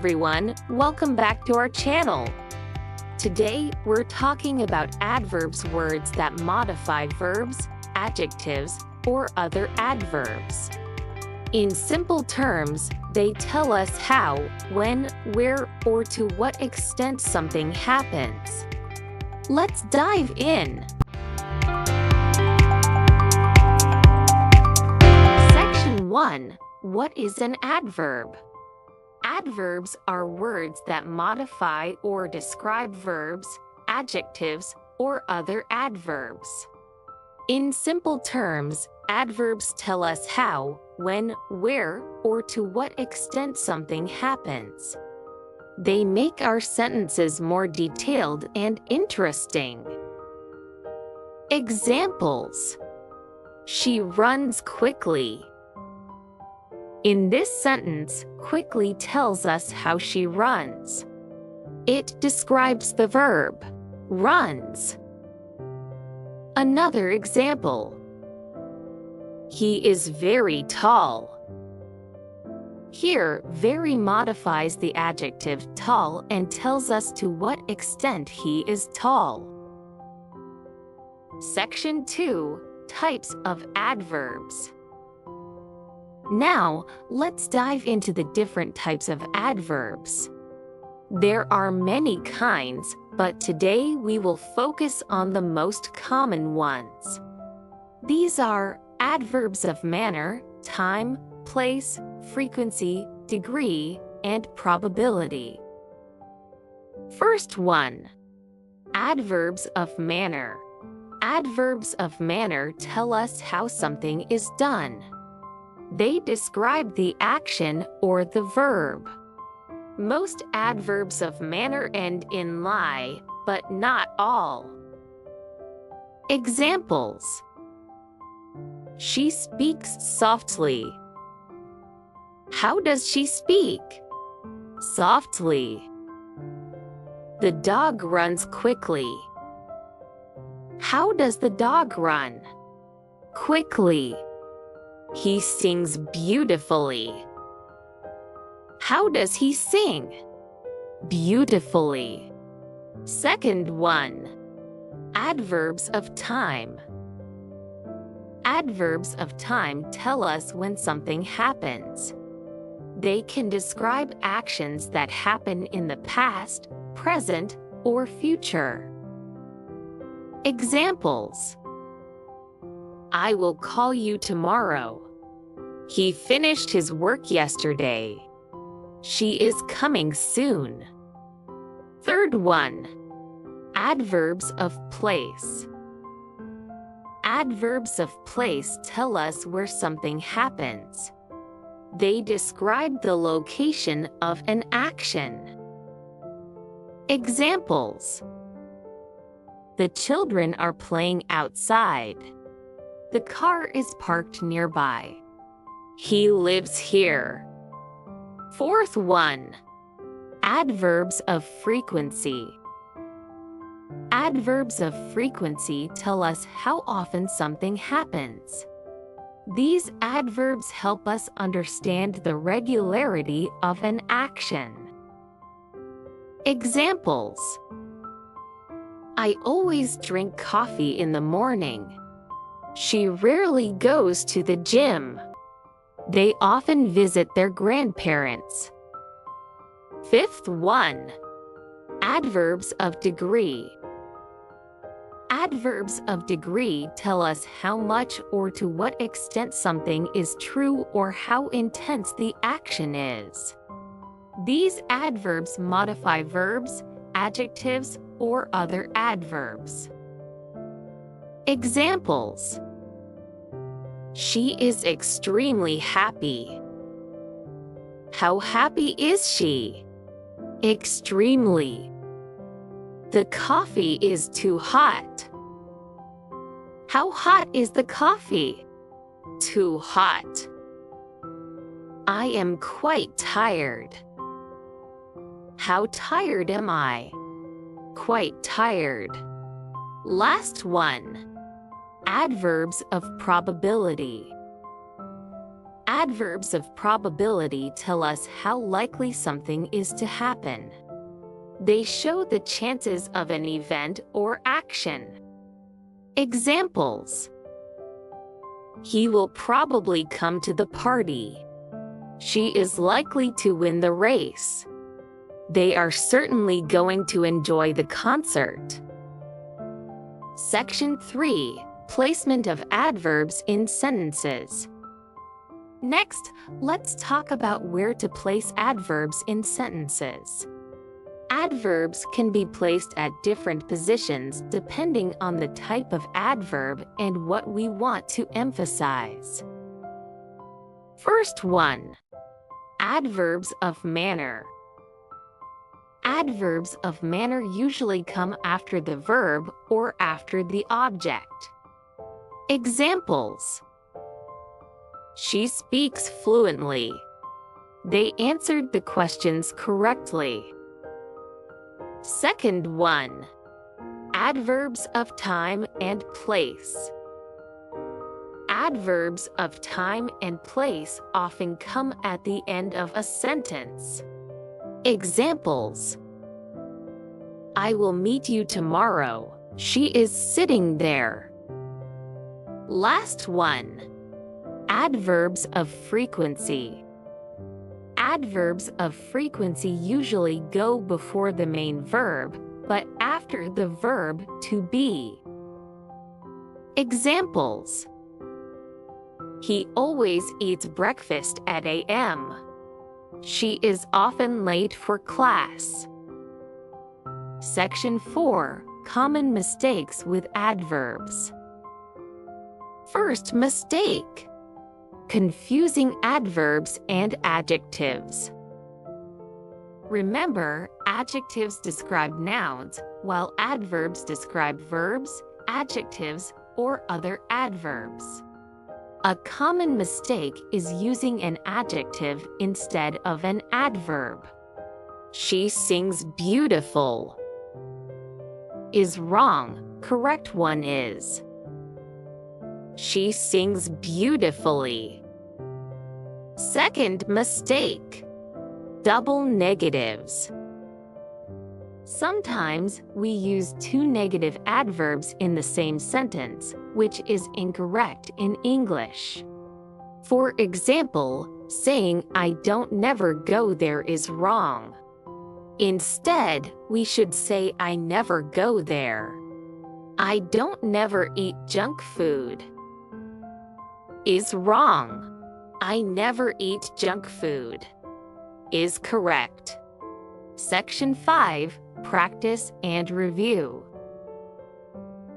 everyone, welcome back to our channel. Today, we're talking about adverbs, words that modify verbs, adjectives, or other adverbs. In simple terms, they tell us how, when, where, or to what extent something happens. Let's dive in. Section 1. What is an adverb? Adverbs are words that modify or describe verbs, adjectives, or other adverbs. In simple terms, adverbs tell us how, when, where, or to what extent something happens. They make our sentences more detailed and interesting. Examples: She runs quickly. In this sentence, quickly tells us how she runs. It describes the verb, runs. Another example: He is very tall. Here, very modifies the adjective tall and tells us to what extent he is tall. Section 2. Types of adverbs. Now, let's dive into the different types of adverbs. There are many kinds, but today we will focus on the most common ones. These are adverbs of manner, time, place, frequency, degree, and probability. First one, adverbs of manner. Adverbs of manner tell us how something is done. They describe the action or the verb. Most adverbs of manner end in lie, but not all. Examples: She speaks softly. How does she speak? Softly. The dog runs quickly. How does the dog run? Quickly. He sings beautifully. How does he sing? Beautifully. Second one, adverbs of time. Adverbs of time tell us when something happens. They can describe actions that happen in the past, present, or future. Examples: I will call you tomorrow. He finished his work yesterday. She is coming soon. Third one, adverbs of place. Adverbs of place tell us where something happens. They describe the location of an action. Examples: The children are playing outside. The car is parked nearby. He lives here. Fourth one, adverbs of frequency. Adverbs of frequency tell us how often something happens. These adverbs help us understand the regularity of an action. Examples: I always drink coffee in the morning. She rarely goes to the gym. They often visit their grandparents. Fifth one, adverbs of degree. Adverbs of degree tell us how much or to what extent something is true or how intense the action is. These adverbs modify verbs, adjectives, or other adverbs. Examples: She is extremely happy. How happy is she? Extremely. The coffee is too hot. How hot is the coffee? Too hot. I am quite tired. How tired am I? Quite tired. Last one, adverbs of probability. Adverbs of probability tell us how likely something is to happen. They show the chances of an event or action. Examples: he will probably come to the party. She is likely to win the race. They are certainly going to enjoy the concert. Section 3. Placement of adverbs in sentences. Next, let's talk about where to place adverbs in sentences. Adverbs can be placed at different positions depending on the type of adverb and what we want to emphasize. First one, adverbs of manner. Adverbs of manner usually come after the verb or after the object. Examples: she speaks fluently. They answered the questions correctly. Second one, adverbs of time and place. Adverbs of time and place often come at the end of a sentence. Examples: I will meet you tomorrow. She is sitting there. Last one, adverbs of frequency. Adverbs of frequency usually go before the main verb, but after the verb to be. Examples: he always eats breakfast at 8 a.m. She is often late for class. Section 4. Common mistakes with adverbs. First mistake: confusing adverbs and adjectives. Remember, adjectives describe nouns, while adverbs describe verbs, adjectives, or other adverbs. A common mistake is using an adjective instead of an adverb. She sings beautiful is wrong. Correct one is she sings beautifully. Second mistake: double negatives. Sometimes we use two negative adverbs in the same sentence, which is incorrect in English. For example, saying I don't never go there is wrong. Instead, we should say I never go there. I don't never eat junk food is wrong. I never eat junk food is correct. Section 5. Practice and review.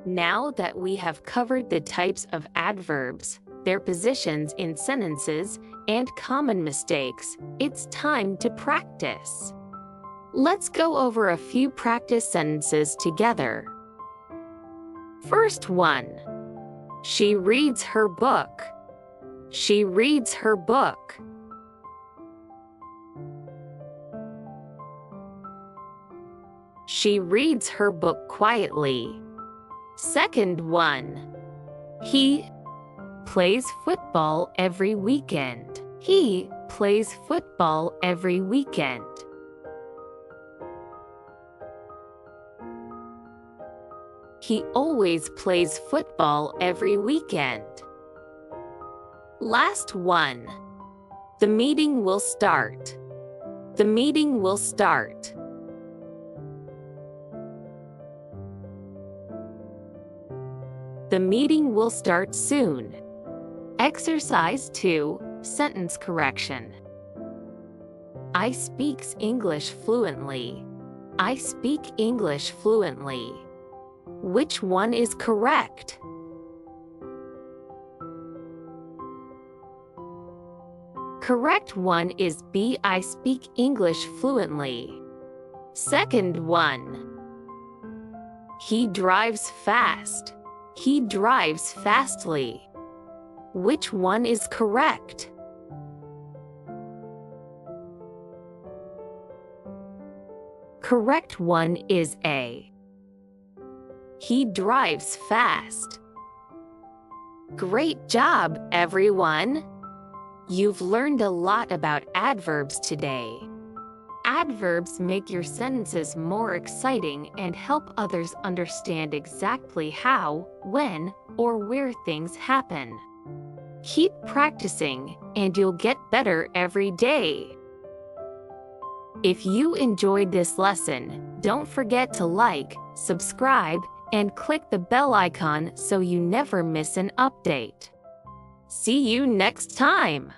Now that we have covered the types of adverbs, their positions in sentences, and common mistakes, it's time to practice. Let's go over a few practice sentences together. First one, she reads her book. She reads her book. She reads her book quietly. Second one, he plays football every weekend. He plays football every weekend. He always plays football every weekend. Last one, the meeting will start. The meeting will start. The meeting will start soon. Exercise 2, sentence correction. I speaks English fluently. I speak English fluently. Which one is correct? Correct one is B. I speak English fluently. Second one, he drives fast. He drives fastly. Which one is correct? Correct one is A. He drives fast. Great job, everyone! You've learned a lot about adverbs today. Adverbs make your sentences more exciting and help others understand exactly how, when, or where things happen. Keep practicing, and you'll get better every day. If you enjoyed this lesson, don't forget to like, subscribe, and click the bell icon so you never miss an update. See you next time!